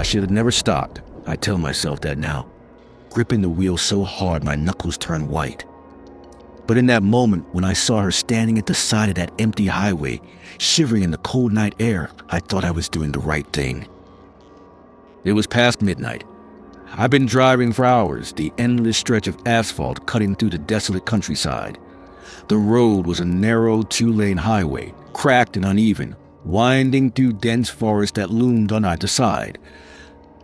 should have never stopped. I tell myself that now, gripping the wheel so hard my knuckles turn white. But in that moment, when I saw her standing at the side of that empty highway, shivering in the cold night air, I thought I was doing the right thing. It was past midnight. I'd been driving for hours, the endless stretch of asphalt cutting through the desolate countryside. The road was a narrow two-lane highway, cracked and uneven, winding through dense forest that loomed on either side.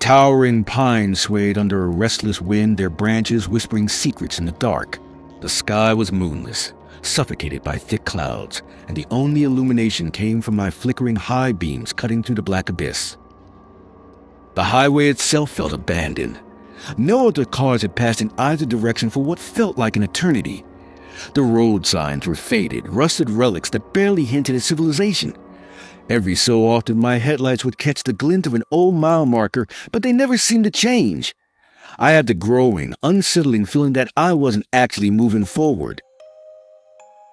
Towering pines swayed under a restless wind, their branches whispering secrets in the dark. The sky was moonless, suffocated by thick clouds, and the only illumination came from my flickering high beams cutting through the black abyss. The highway itself felt abandoned. No other cars had passed in either direction for what felt like an eternity. The road signs were faded, rusted relics that barely hinted at civilization. Every so often my headlights would catch the glint of an old mile marker, but they never seemed to change. I had the growing, unsettling feeling that I wasn't actually moving forward.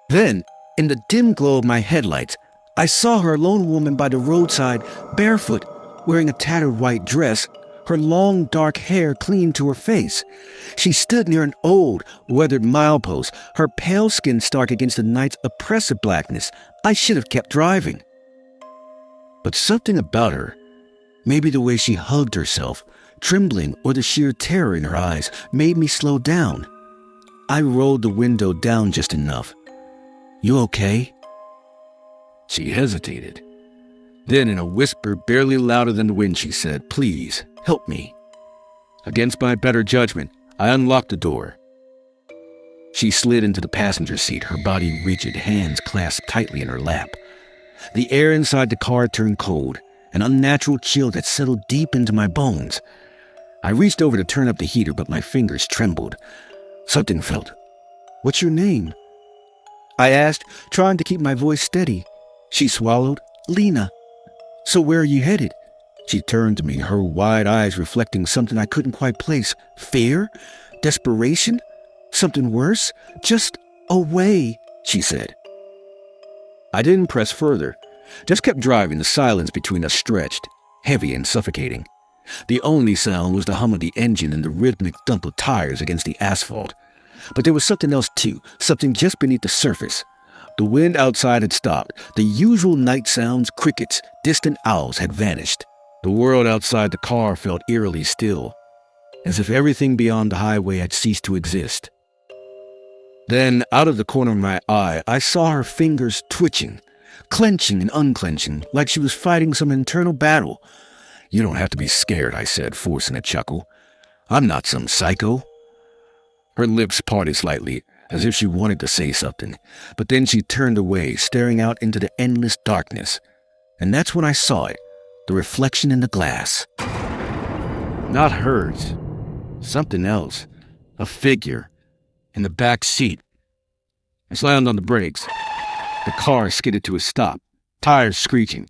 Then, in the dim glow of my headlights, I saw her lone woman by the roadside, barefoot, wearing a tattered white dress, her long dark hair clinging to her face. She stood near an old, weathered milepost, her pale skin stark against the night's oppressive blackness. I should have kept driving. But something about her, maybe the way she hugged herself, trembling, or the sheer terror in her eyes, made me slow down. I rolled the window down just enough. "You okay?" She hesitated. Then, in a whisper barely louder than the wind, she said, "Please, help me." Against my better judgment, I unlocked the door. She slid into the passenger seat, her body rigid, hands clasped tightly in her lap. The air inside the car turned cold, an unnatural chill that settled deep into my bones. I reached over to turn up the heater, but my fingers trembled. Something felt. "What's your name?" I asked, trying to keep my voice steady. She swallowed. "Lena." "So where are you headed?" She turned to me, her wide eyes reflecting something I couldn't quite place. Fear? Desperation? Something worse? "Just away," she said. I didn't press further, just kept driving. The silence between us stretched, heavy and suffocating. The only sound was the hum of the engine and the rhythmic thump of tires against the asphalt. But there was something else too, something just beneath the surface. The wind outside had stopped. The usual night sounds, crickets, distant owls had vanished. The world outside the car felt eerily still, as if everything beyond the highway had ceased to exist. Then, out of the corner of my eye, I saw her fingers twitching, clenching and unclenching, like she was fighting some internal battle. "You don't have to be scared," I said, forcing a chuckle. "I'm not some psycho." Her lips parted slightly, as if she wanted to say something, but then she turned away, staring out into the endless darkness. And that's when I saw it, the reflection in the glass. Not hers. Something else. A figure. In the back seat. I slammed on the brakes. The car skidded to a stop, tires screeching.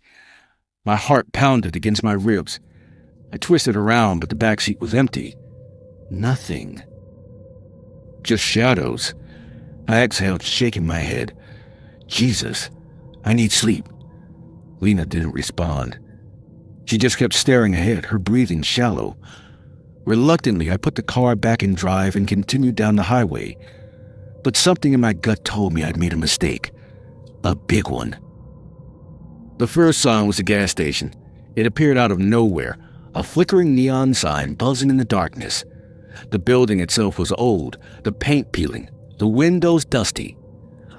My heart pounded against my ribs. I twisted around, but the back seat was empty. Nothing. Just shadows. I exhaled, shaking my head. Jesus, I need sleep. Lena didn't respond. She just kept staring ahead, her breathing shallow. Reluctantly, I put the car back in drive and continued down the highway. But something in my gut told me I'd made a mistake. A big one. The first sign was a gas station. It appeared out of nowhere, a flickering neon sign buzzing in the darkness. The building itself was old, the paint peeling, the windows dusty.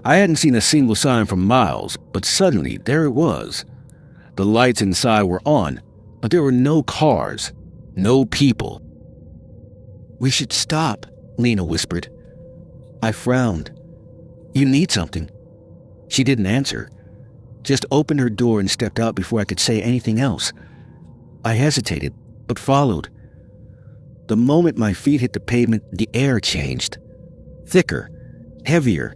I hadn't seen a single sign for miles, but suddenly there it was. The lights inside were on, but there were no cars, no people. "We should stop," Lena whispered. I frowned. "You need something." She didn't answer, just opened her door and stepped out before I could say anything else. I hesitated, but followed. The moment my feet hit the pavement, the air changed. Thicker, heavier,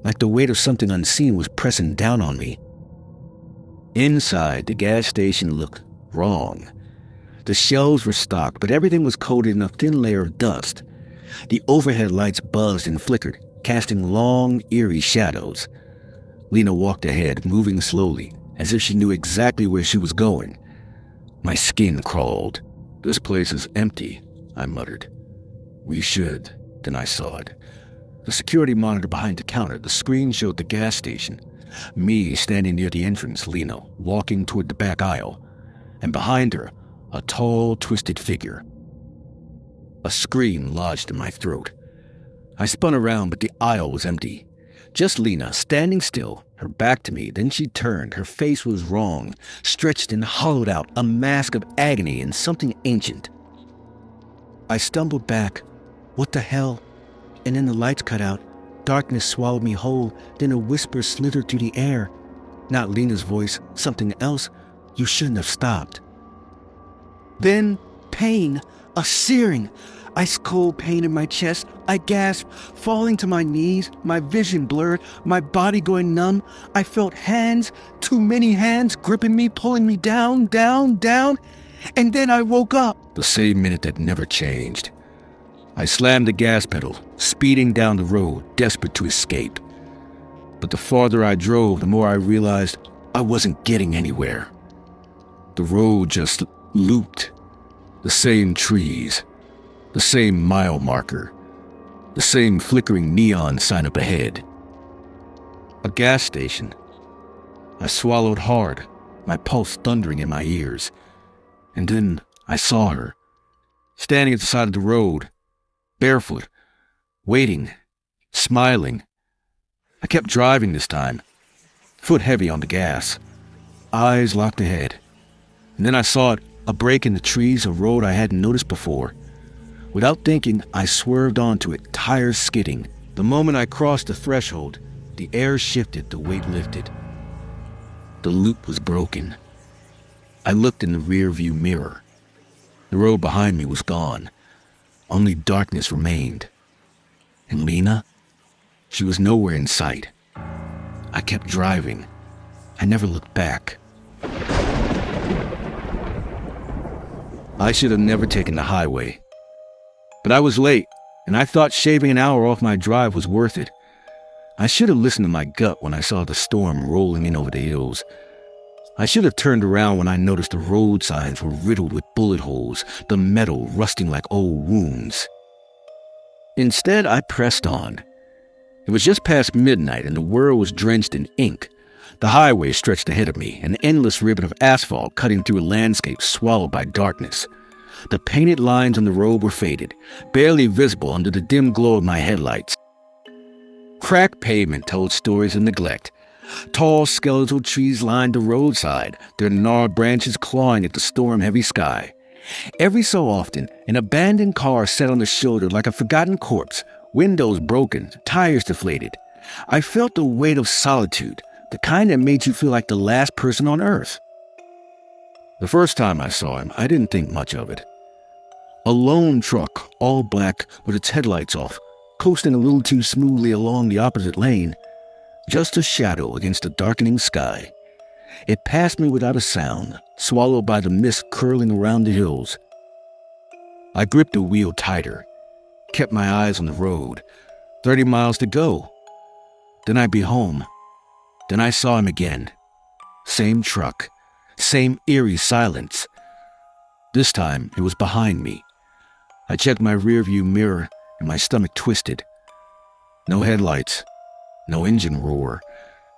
like the weight of something unseen was pressing down on me. Inside, the gas station looked wrong. The shelves were stocked, but everything was coated in a thin layer of dust. The overhead lights buzzed and flickered, casting long, eerie shadows. Lena walked ahead, moving slowly, as if she knew exactly where she was going. My skin crawled. "This place is empty," I muttered. "We should." Then I saw it. The security monitor behind the counter, the screen showed the gas station. Me standing near the entrance, Lena walking toward the back aisle, and behind her, a tall, twisted figure. A scream lodged in my throat. I spun around, but the aisle was empty. Just Lena, standing still, her back to me. Then she turned. Her face was wrong, stretched and hollowed out, a mask of agony and something ancient. I stumbled back. What the hell? And then the lights cut out. Darkness swallowed me whole. Then a whisper slithered through the air. Not Lena's voice, something else. "You shouldn't have stopped." Then pain, a searing, ice cold pain in my chest. I gasped, falling to my knees, my vision blurred, my body going numb. I felt hands, too many hands, gripping me, pulling me down, down, down. And then I woke up. The same minute that never changed. I slammed the gas pedal, speeding down the road, desperate to escape. But the farther I drove, the more I realized I wasn't getting anywhere. The road just looped. The same trees, the same mile marker, the same flickering neon sign up ahead. A gas station. I swallowed hard, my pulse thundering in my ears. And then I saw her, standing at the side of the road, barefoot, waiting, smiling. I kept driving this time, foot heavy on the gas, eyes locked ahead. And then I saw it, a break in the trees, a road I hadn't noticed before. Without thinking, I swerved onto it, tires skidding. The moment I crossed the threshold, the air shifted, the weight lifted. The loop was broken. I looked in the rear-view mirror. The road behind me was gone. Only darkness remained. And Lena? She was nowhere in sight. I kept driving. I never looked back. I should have never taken the highway. But I was late, and I thought shaving an hour off my drive was worth it. I should have listened to my gut when I saw the storm rolling in over the hills. I should have turned around when I noticed the road signs were riddled with bullet holes, the metal rusting like old wounds. Instead, I pressed on. It was just past midnight, and the world was drenched in ink. The highway stretched ahead of me, an endless ribbon of asphalt cutting through a landscape swallowed by darkness. The painted lines on the road were faded, barely visible under the dim glow of my headlights. Cracked pavement told stories of neglect. Tall skeletal trees lined the roadside, their gnarled branches clawing at the storm-heavy sky. Every so often, an abandoned car sat on the shoulder like a forgotten corpse, windows broken, tires deflated. I felt the weight of solitude, the kind that made you feel like the last person on earth. The first time I saw him, I didn't think much of it. A lone truck, all black, with its headlights off, coasting a little too smoothly along the opposite lane. Just a shadow against the darkening sky. It passed me without a sound, swallowed by the mist curling around the hills. I gripped the wheel tighter, kept my eyes on the road. 30 miles to go. Then I'd be home. Then I saw him again. Same truck, same eerie silence. This time, it was behind me. I checked my rearview mirror, and my stomach twisted. No headlights, no engine roar,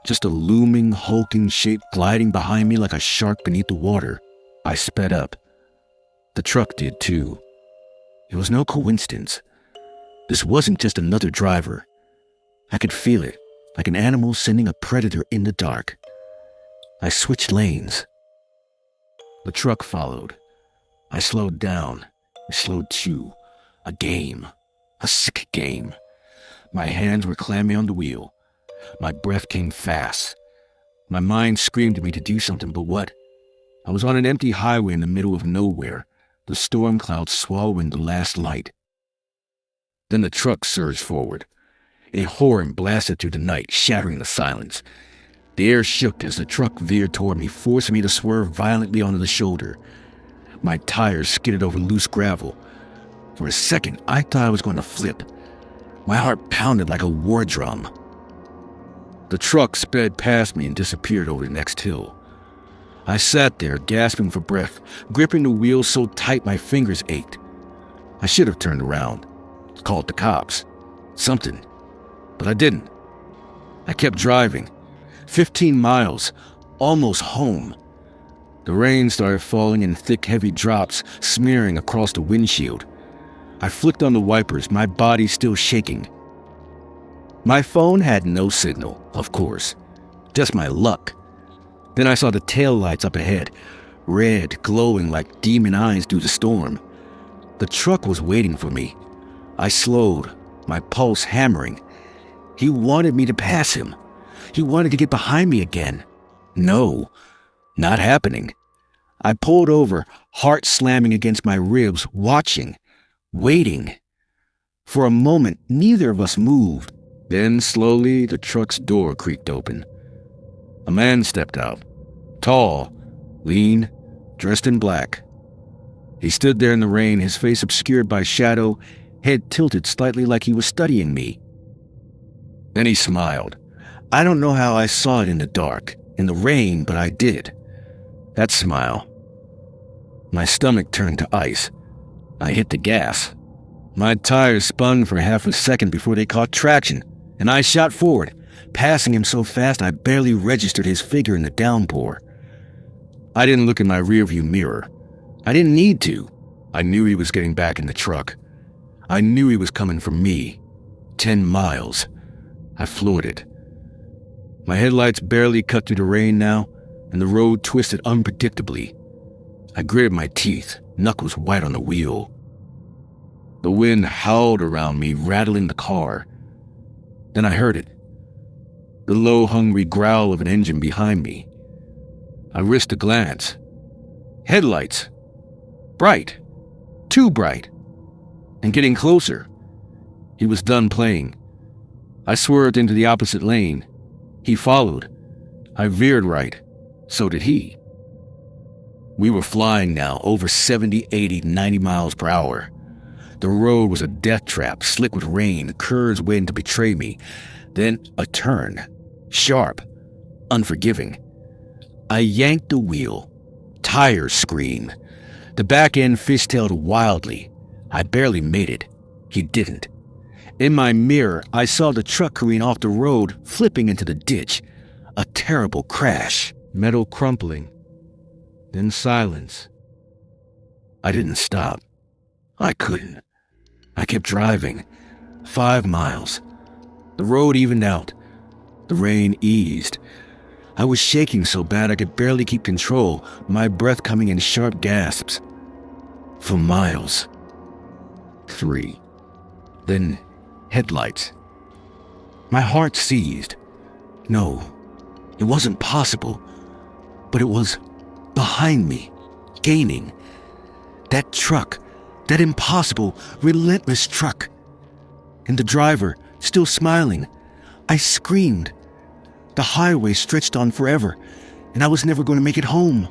just a looming, hulking shape gliding behind me like a shark beneath the water. I sped up. The truck did too. It was no coincidence. This wasn't just another driver. I could feel it, like an animal sending a predator in the dark. I switched lanes. The truck followed. I slowed down. I slowed too. A game. A sick game. My hands were clammy on the wheel. My breath came fast. My mind screamed at me to do something, but what? I was on an empty highway in the middle of nowhere, the storm clouds swallowing the last light. Then the truck surged forward. A horn blasted through the night, shattering the silence. The air shook as the truck veered toward me, forcing me to swerve violently onto the shoulder. My tires skidded over loose gravel. For a second, I thought I was going to flip. My heart pounded like a war drum. The truck sped past me and disappeared over the next hill. I sat there, gasping for breath, gripping the wheel so tight my fingers ached. I should have turned around, called the cops, something, but I didn't. I kept driving, 15 miles, almost home. The rain started falling in thick, heavy drops, smearing across the windshield. I flicked on the wipers, my body still shaking. My phone had no signal, of course, just my luck. Then I saw the taillights up ahead, red, glowing like demon eyes through the storm. The truck was waiting for me. I slowed, my pulse hammering. He wanted me to pass him. He wanted to get behind me again. No, not happening. I pulled over, heart slamming against my ribs, watching, waiting. For a moment, neither of us moved. Then, slowly, the truck's door creaked open. A man stepped out, tall, lean, dressed in black. He stood there in the rain, his face obscured by shadow, head tilted slightly like he was studying me. Then he smiled. I don't know how I saw it in the dark, in the rain, but I did. That smile. My stomach turned to ice. I hit the gas. My tires spun for half a second before they caught traction, and I shot forward, passing him so fast I barely registered his figure in the downpour. I didn't look in my rearview mirror. I didn't need to. I knew he was getting back in the truck. I knew he was coming for me. 10 miles. I floored it. My headlights barely cut through the rain now, and the road twisted unpredictably. I gritted my teeth, knuckles white on the wheel. The wind howled around me, rattling the car. Then I heard it. The low, hungry growl of an engine behind me. I risked a glance. Headlights. Bright. Too bright. And getting closer. He was done playing. I swerved into the opposite lane. He followed. I veered right. So did he. We were flying now, over 70, 80, 90 miles per hour. The road was a death trap, slick with rain, curves waiting to betray me. Then a turn. Sharp. Unforgiving. I yanked the wheel. Tires screamed. The back end fishtailed wildly. I barely made it. He didn't. In my mirror, I saw the truck careen off the road, flipping into the ditch. A terrible crash. Metal crumpling. Then silence. I didn't stop. I couldn't. I kept driving. 5 miles. The road evened out. The rain eased. I was shaking so bad I could barely keep control, my breath coming in sharp gasps. For miles. 3. Then headlights. My heart seized. No, it wasn't possible. But it was behind me, gaining. That truck, that impossible, relentless truck. And the driver, still smiling. I screamed. The highway stretched on forever, and I was never going to make it home.